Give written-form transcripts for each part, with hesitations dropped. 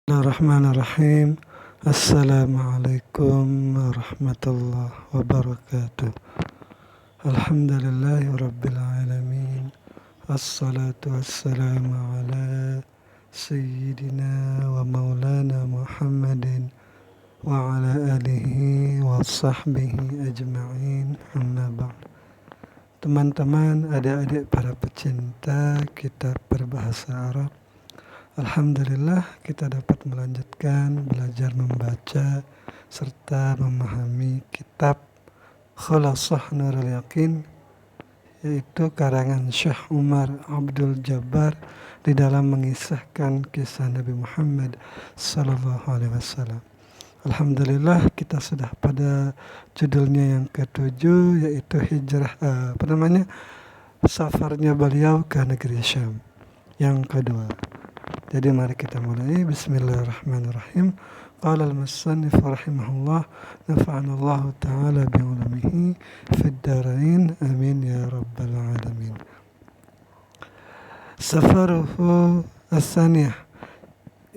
Bismillahirrahmanirrahim. Assalamualaikum warahmatullahi wabarakatuh. Alhamdulillahi rabbil alamin. Assalatu wassalamu ala sayyidina wa maulana Muhammadin wa ala alihi wa sahbihi ajma'in. Amma ba'd. Teman-teman, adik-adik para pecinta kitab berbahasa Arab, alhamdulillah kita dapat melanjutkan belajar membaca serta memahami kitab Khulasah Nurul Yaqin, yaitu karangan Syekh Umar Abdul Jabbar di dalam mengisahkan kisah Nabi Muhammad sallallahu alaihi wasallam. Alhamdulillah kita sudah pada judulnya yang ketujuh, yaitu hijrah safarnya beliau ke negeri Syam yang kedua. Jadi mari kita mulai. Bismillahirrahmanirrahim. Qala al-musannif rahimahullah, nafa'ana Allah ta'ala bi'ulumihi fid darain, amin ya rabbal alamin. Safaruhu as-saniyah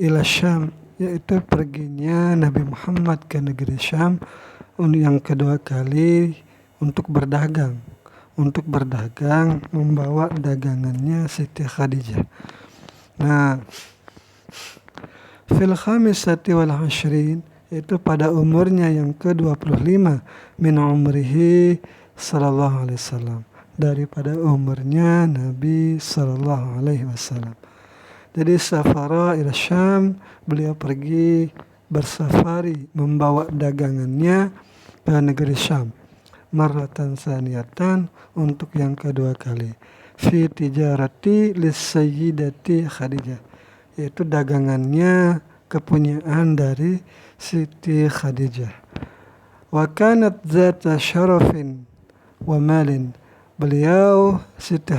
ila Syam, yaitu perginya Nabi Muhammad ke negeri Syam yang kedua kali untuk berdagang membawa dagangannya Siti Khadijah. Nah, fil khamisati wal ashrin, itu pada umurnya yang ke-25 min umrihi sallallahu alaihi wasallam, daripada umurnya Nabi sallallahu alaihi wasallam. Jadi safara ila Syam, beliau pergi bersafari membawa dagangannya ke negeri Syam. Marratan saniyatan, untuk yang kedua kali. Fi tijarati lissayyidati Khadijah, yaitu dagangannya kepunyaan dari Siti Khadijah. Wa kanat zata syarafin wa malin, beliau Siti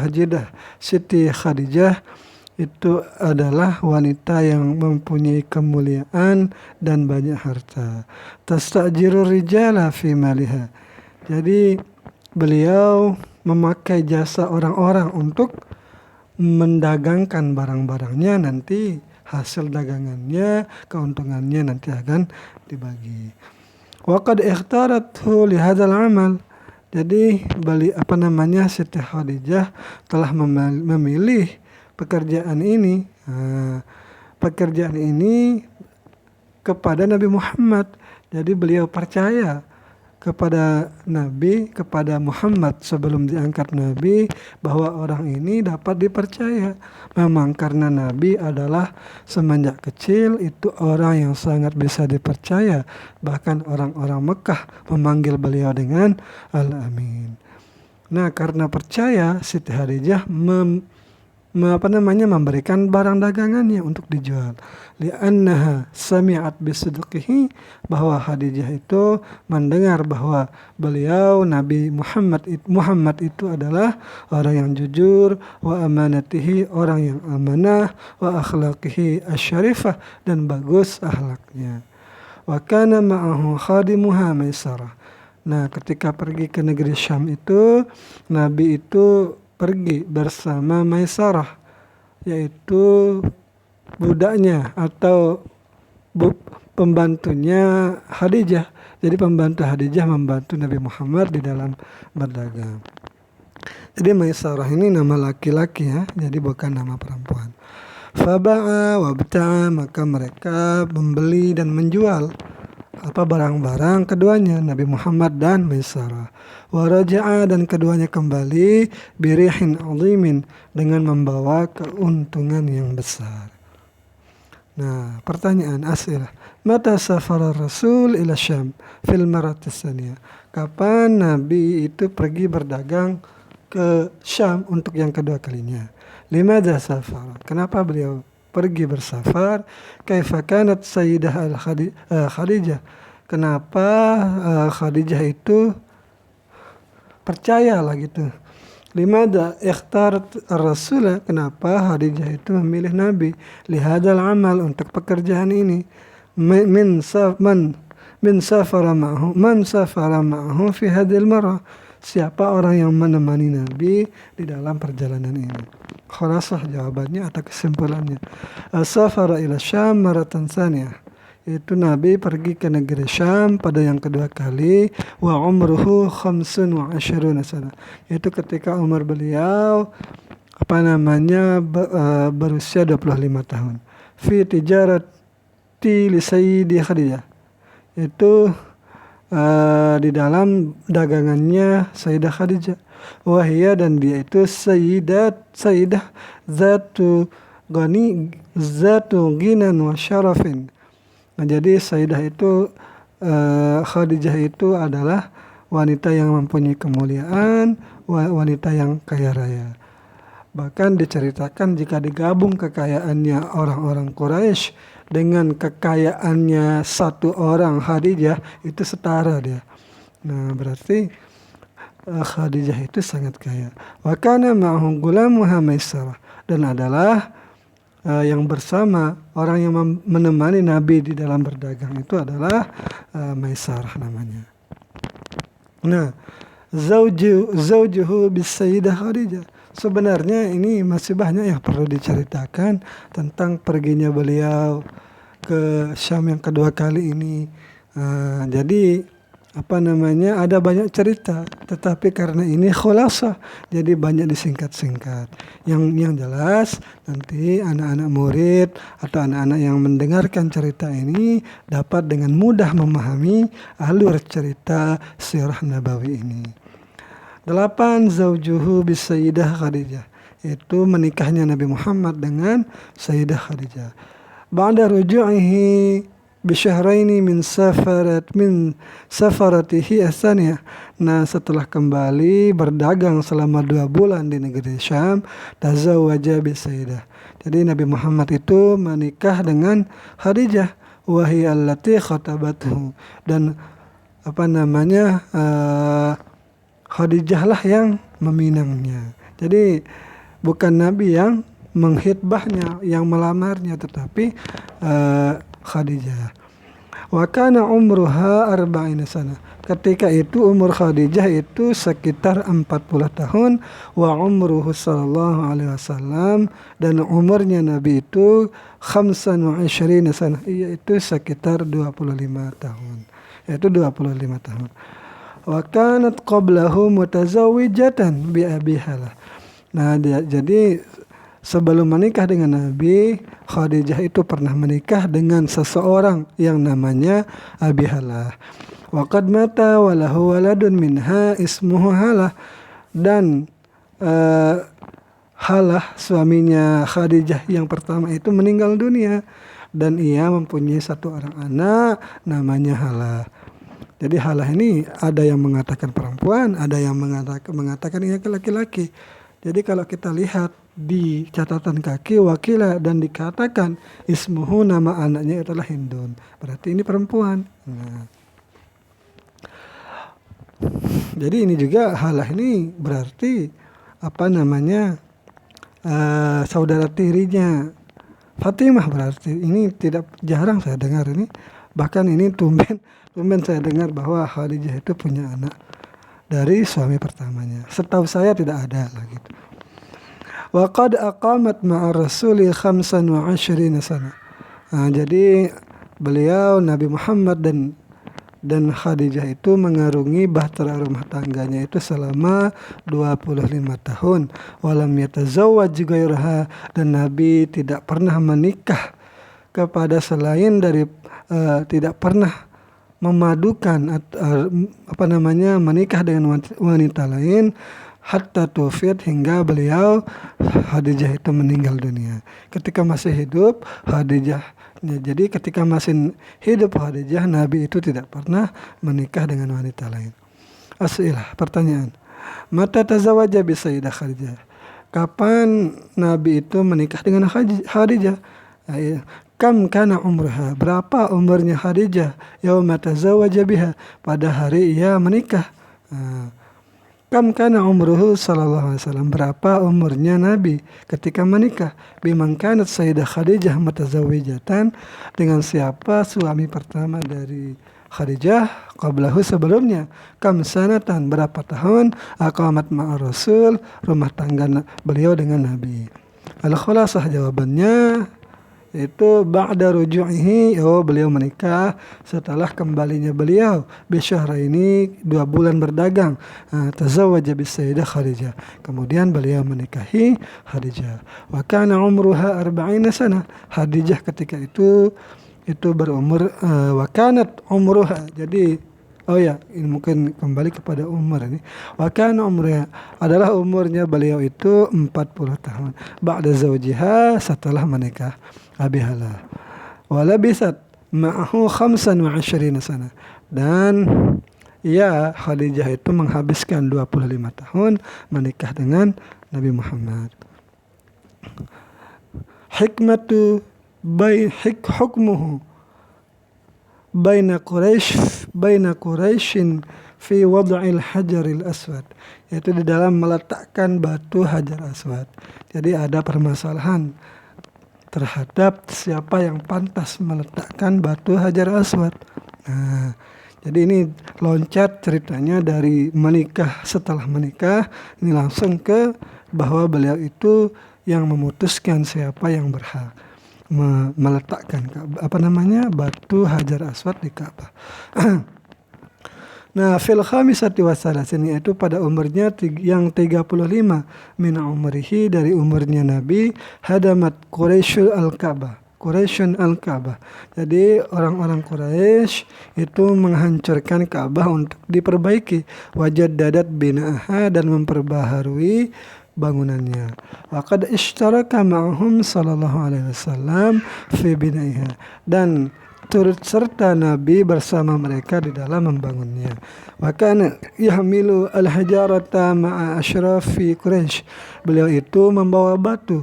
Khadijah itu adalah wanita yang mempunyai kemuliaan dan banyak harta. Tastajiru rijala fi maliha, jadi beliau memakai jasa orang-orang untuk mendagangkan barang-barangnya, nanti hasil dagangannya, keuntungannya nanti akan dibagi. Wa qad ikhtarathu li hadzal amal, jadi Siti Khadijah telah memilih pekerjaan ini kepada Nabi Muhammad. Jadi beliau percaya kepada Muhammad sebelum diangkat Nabi, bahwa orang ini dapat dipercaya. Memang karena Nabi adalah semenjak kecil itu orang yang sangat bisa dipercaya. Bahkan orang-orang Mekah memanggil beliau dengan Al-Amin. Nah, karena percaya, Siti Khadijah memberikan barang dagangannya untuk dijual. Li'annaha sami'at bisidqihi, bahwa Khadijah itu mendengar bahwa beliau Nabi Muhammad itu adalah orang yang jujur, wa amanatihi, orang yang amanah, wa akhlaqihi asyarifah, dan bagus akhlaknya. Wa kana ma'ahu khadimuha Maisarah. Nah, ketika pergi ke negeri Syam itu, Nabi itu pergi bersama Maisarah, yaitu budaknya atau pembantunya Khadijah. Jadi pembantu Khadijah membantu Nabi Muhammad di dalam berdagang. Jadi Maisarah ini nama laki-laki ya, jadi bukan nama perempuan. Faba'a wabta'a, maka mereka membeli dan menjual barang-barang keduanya, Nabi Muhammad dan Maisarah. Waraja'a, dan keduanya kembali birihin azimin, dengan membawa keuntungan yang besar. Nah, pertanyaan as'ilah. Mata safara Rasul ila Syam fil maratis saniyah, kapan Nabi itu pergi berdagang ke Syam untuk yang kedua kalinya? Limadza safara, kenapa beliau pergi bersafar? Kaifa kanat sayyidah Khadijah, kenapa Khadijah itu percayalah gitu. Limada ikhtarat ar-rasul, kenapa Khadijah itu memilih Nabi lihadal amal, untuk pekerjaan ini. Man safara ma'ahu fi hadhil marah, siapa orang yang menemani Nabi di dalam perjalanan ini. Khulasah jawabannya atau kesimpulannya. Safara ila Syam maratan tsaniyah. Itu Nabi pergi ke negeri Syam pada yang kedua kali. Wa umruhu 25 sana. Itu ketika umur beliau berusia 25 tahun. Fi tijarati li Sayyidi Khadijah. Itu di dalam dagangannya Sayyidah Khadijah. Wahia dan dia itu Sayyidah zatu ginan wa syarafin. Nah, jadi Sayyidah itu Khadijah itu adalah wanita yang mempunyai kemuliaan, wanita yang kaya raya. Bahkan diceritakan jika digabung kekayaannya orang-orang Quraisy dengan kekayaannya satu orang Khadijah itu setara dia. Nah, berarti Khadijah itu sangat kaya. Wa kana ma'ahu gulamuha Maisarah, dan adalah yang bersama orang yang menemani Nabi di dalam berdagang itu adalah Maisarah namanya. Nah, zaujuhu bis Sayyidah Khadijah. Sebenarnya ini masih banyak yang perlu diceritakan tentang perginya beliau ke Syam yang kedua kali ini. Jadi ada banyak cerita, tetapi karena ini khulasah, jadi banyak disingkat-singkat. Yang jelas nanti anak-anak murid atau anak-anak yang mendengarkan cerita ini dapat dengan mudah memahami alur cerita sirah Nabawi ini. 8. Zaujuhu bis Sayyidah Khadijah. Itu menikahnya Nabi Muhammad dengan Sayyidah Khadijah. Ba'da ruju'ihi bisyahraini min safaratihi asaniyah. Nah, setelah kembali berdagang selama 2 bulan di negeri Syam, tazawwaja bis Sayyidah. Jadi Nabi Muhammad itu menikah dengan Khadijah, wahiya allati khatabathu, dan Khadijah lah yang meminangnya. Jadi bukan Nabi yang menghitbahnya, yang melamarnya, tetapi Khadijah. Wa kana umruha 40 sana. Ketika itu umur Khadijah itu sekitar 40 tahun. Wa umruhu sallallahu alaihi wasallam, dan umurnya Nabi itu 25 sana, yaitu sekitar 25 tahun. Yaitu 25 tahun. Wa kanat qablahu mutazawwijatan bi Abi Halah. Nah, jadi sebelum menikah dengan Nabi, Khadijah itu pernah menikah dengan seseorang yang namanya Abi Halah. Wa qad mata wa lahu waladun minha ismuhu Halah, dan Halah suaminya Khadijah yang pertama itu meninggal dunia, dan ia mempunyai satu orang anak namanya Halah. Jadi Halah ini ada yang mengatakan perempuan, ada yang mengatakan ia laki-laki. Jadi kalau kita lihat di catatan kaki wakila dan dikatakan ismuhu, nama anaknya adalah Hindun, berarti ini perempuan. Nah, jadi ini juga Halah ini berarti saudara tirinya Fatimah. Berarti ini tidak jarang saya dengar ini. Bahkan ini tumben saya dengar bahwa Khadijah itu punya anak dari suami pertamanya. Setahu saya tidak ada lah gitu. Wa qad aqamat ma'a rasuli 25 sana. Nah, jadi beliau Nabi Muhammad dan Khadijah itu mengarungi bahtera rumah tangganya itu selama 25 tahun. Walam yatazawwaj ghairaha, dan Nabi tidak pernah menikah kepada selain dari tidak pernah memadukan menikah dengan wanita lain hatta tufiat, hingga beliau Khadijah itu meninggal dunia. Ketika masih hidup Khadijah, jadi ketika masih hidup Khadijah, Nabi itu tidak pernah menikah dengan wanita lain. As'ilah, pertanyaan. Mata tazawaja bi Sayyidah Khadijah. Kapan Nabi itu menikah dengan Khadijah? Kam kana umruha, berapa umurnya Khadijah? Yauma tazawaja biha, pada hari ia menikah. Kam kana umruhu sallallahu alaihi wasallam, berapa umurnya Nabi ketika menikah? Biman kanat Sayyidah Khadijah mutazawijatan, dengan siapa suami pertama dari Khadijah qablahu sebelumnya kam sanatan berapa tahun aqamat ma'a Rasul rumah tangga beliau dengan Nabi. Al-khulasah jawabannya itu ba'da ruju'ihi, beliau menikah setelah kembalinya beliau bisyahraini 2 bulan berdagang. Tazawwaja bis-sayyidah Khadijah, kemudian beliau menikahi Khadijah. Wa kana umruha 40 sana, Khadijah ketika itu berumur wa kanat umruha, jadi ini mungkin kembali kepada umur ini. Wa kana umruha adalah umurnya beliau itu 40 tahun. Ba'da zawjiha, setelah menikah Abi Hala. Wa labisat ma'ahu 25 sana. Dan Khadijah itu menghabiskan 25 tahun menikah dengan Nabi Muhammad. Hikmatu hukmuhu baina Quraisyin fi wad'il hajaril aswad, yaitu di dalam meletakkan batu hajar aswad. Jadi ada permasalahan terhadap siapa yang pantas meletakkan batu hajar aswad. Jadi ini loncat ceritanya dari menikah, setelah menikah ini langsung ke bahwa beliau itu yang memutuskan siapa yang berhak meletakkan batu hajar aswad di Ka'bah. Nah, fil khamisati wasalasin, yaitu pada umurnya yang 35 min umrihi, dari umurnya Nabi, hadamat Quraisyul al-Ka'bah. Jadi orang-orang Quraisy itu menghancurkan Ka'bah untuk diperbaiki. Wajaddadat bina'aha, dan memperbaharui bangunannya. Wa qad ishtaraka ma'hum sallallahu alaihi wasallam fi binaiha, dan turut serta Nabi bersama mereka di dalam membangunnya. Wa kana yahmilu al-hajarata ma'a asyrafi Quraisy, beliau itu membawa batu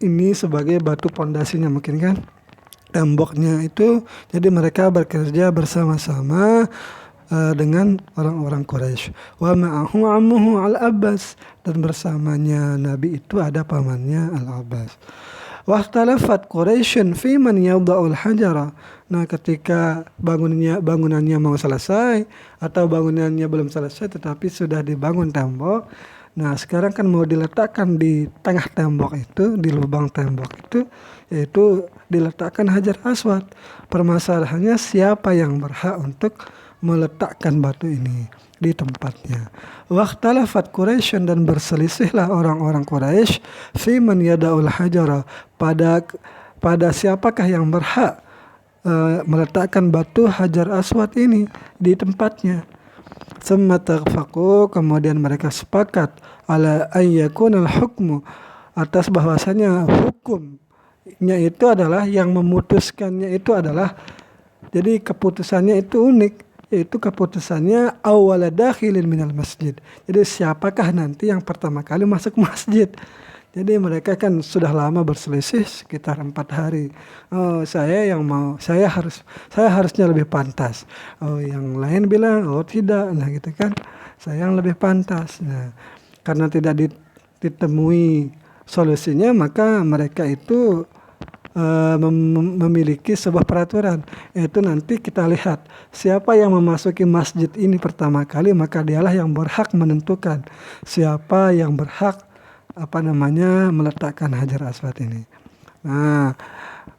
ini sebagai batu pondasinya, mungkin kan temboknya itu. Jadi mereka bekerja bersama-sama dengan orang-orang Quraisy. Wa ma'ahu ammuhu Al-Abbas, dan bersamanya Nabi itu ada pamannya Al-Abbas. Wa ikhtalafat Quraisyun fi man yada'ul hajara. Nah, ketika bangunannya mau selesai atau bangunannya belum selesai tetapi sudah dibangun tembok. Nah, sekarang kan mau diletakkan di tengah tembok itu, di lubang tembok itu, yaitu diletakkan hajar aswad. Permasalahannya siapa yang berhak untuk meletakkan batu ini di tempatnya. Waqtalafat Quraisyun, dan berselisihlah orang-orang Quraisy fi man yada'ul hajara, pada siapakah yang berhak meletakkan batu hajar aswad ini di tempatnya. Summa tafaqu, kemudian mereka sepakat ala ayyakunal hukmu, atas bahwasanya hukumnya itu adalah, yang memutuskannya itu adalah, jadi keputusannya itu unik, yaitu keputusannya awwala dakhilin minal masjid. Jadi siapakah nanti yang pertama kali masuk masjid. Jadi mereka kan sudah lama berselisih sekitar 4 hari. Saya harusnya lebih pantas. Yang lain bilang tidak. Nah gitu kan, saya yang lebih pantas. Nah, karena tidak ditemui solusinya, maka mereka itu memiliki sebuah peraturan, yaitu nanti kita lihat siapa yang memasuki masjid ini pertama kali, maka dialah yang berhak menentukan siapa yang berhak meletakkan hajar aswad ini. Nah,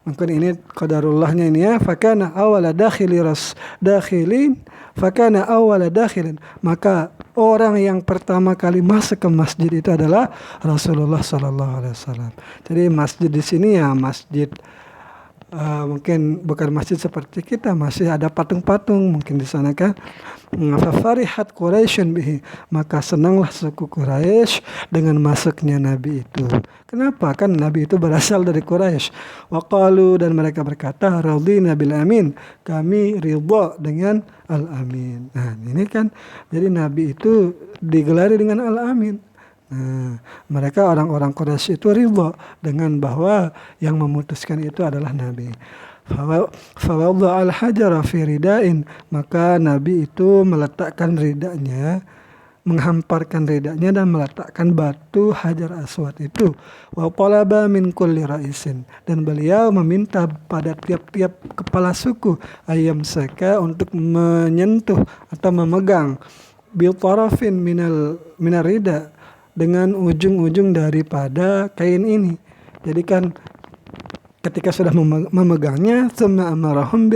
mungkin ini qadarullahnya ini ya. Fakana awwala dakhilin, maka orang yang pertama kali masuk ke masjid itu adalah Rasulullah sallallahu alaihi wasallam. Jadi masjid di sini ya masjid, mungkin bukan masjid seperti kita, masih ada patung-patung mungkin di sana kan. Fafarihat Quraisyun bihi, maka senanglah suku Quraisy dengan masuknya Nabi itu. Kenapa? Kan Nabi itu berasal dari Quraisy. Wa qalu, dan mereka berkata, radina bil amin, kami ridha dengan al-amin. Nah, ini kan jadi Nabi itu digelari dengan al-amin. Nah, mereka orang-orang Quraisy itu ridha dengan bahwa yang memutuskan itu adalah Nabi. Fawadha al-hajara fi ridain, maka Nabi itu meletakkan ridanya menghamparkan lidahnya dan meletakkan batu Hajar Aswad itu. Wa talaba min kulli ra'isin, dan beliau meminta pada tiap-tiap kepala suku ayam seka untuk menyentuh atau memegang bil tarafin minar rida, dengan ujung-ujung daripada kain ini. Jadi kan ketika sudah memegangnya, tsumma amarahum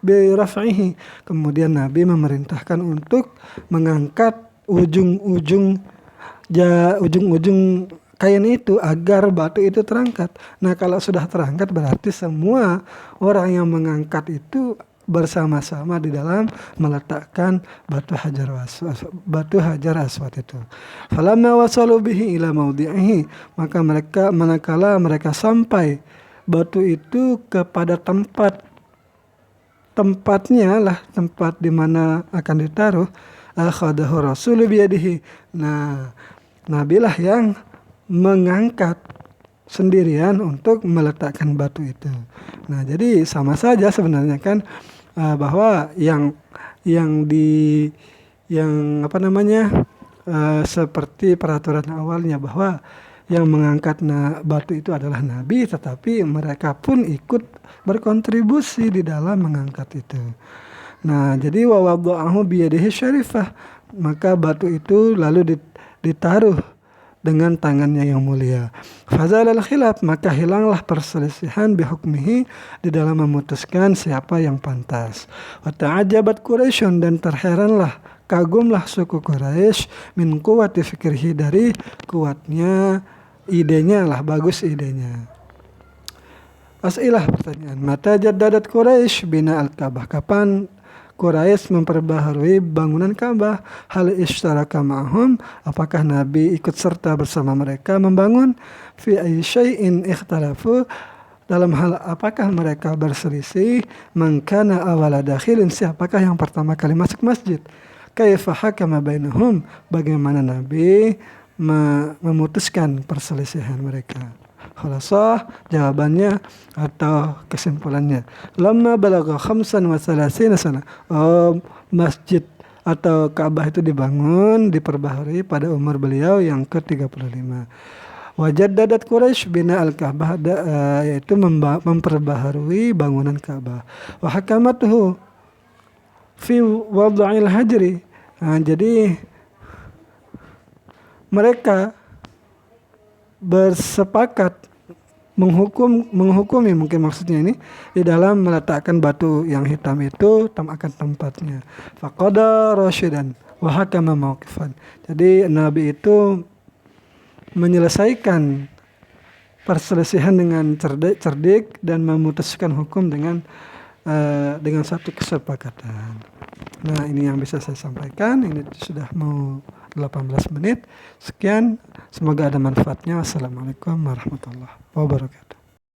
biraf'ihi, kemudian Nabi memerintahkan untuk mengangkat ujung-ujung kain itu agar batu itu terangkat. Nah, kalau sudah terangkat berarti semua orang yang mengangkat itu bersama-sama di dalam meletakkan batu Hajar Aswad itu. Falamma wasalu bihi ila maudhi'ihi, maka manakala mereka sampai batu itu kepada tempatnya lah, tempat di mana akan ditaruh, akhadahu rasulu biyadihi. Nah, Nabilah yang mengangkat sendirian untuk meletakkan batu itu. Nah, jadi sama saja sebenarnya kan, bahwa yang seperti peraturan awalnya bahwa yang mengangkat batu itu adalah Nabi, tetapi mereka pun ikut berkontribusi di dalam mengangkat itu. Nah, jadi wa wada'ahu biyadihi syarifah, maka batu itu lalu ditaruh dengan tangannya yang mulia. Fazalal khilaf, maka hilanglah perselisihan bihukmihi, di dalam memutuskan siapa yang pantas. Wa ta'ajabat Quraisyun, dan terheranlah, kagumlah suku Quraisy min quwwati fikrihi, dari kuatnya idenya lah, bagus idenya. As'ilah, pertanyaan. Mata jaddadat Quraisy bina al-Ka'bah, kapan Quraisy memperbaharui bangunan Ka'bah? Hal istaraka ma'hum, apakah Nabi ikut serta bersama mereka membangun? Fi ayyi syai'in ikhtalafu, dalam hal apakah mereka berselisih? Man kana awwala dakhilin, siapakah yang pertama kali masuk masjid? Kaifa hakama bainahum, bagaimana Nabi memutuskan perselisihan mereka? Khulasah, jawabannya atau kesimpulannya, lamma balagha 35 sana, masjid atau Ka'bah itu diperbaharui pada umur beliau yang ke-35. Wajaddadat Quraisy bina al-Ka'bah, yaitu memperbaharui bangunan Ka'bah. Wa hakamatuhu fi wad'il hajri, jadi mereka bersepakat menghukumi mungkin maksudnya ini, di dalam meletakkan batu yang hitam itu akan tempatnya. Faqada rasyidan wa hakama mauqifan, jadi Nabi itu menyelesaikan perselisihan dengan cerdik dan memutuskan hukum dengan satu kesepakatan. Nah, ini yang bisa saya sampaikan. Ini sudah mau 18 menit. Sekian, semoga ada manfaatnya. Wassalamualaikum warahmatullahi wabarakatuh.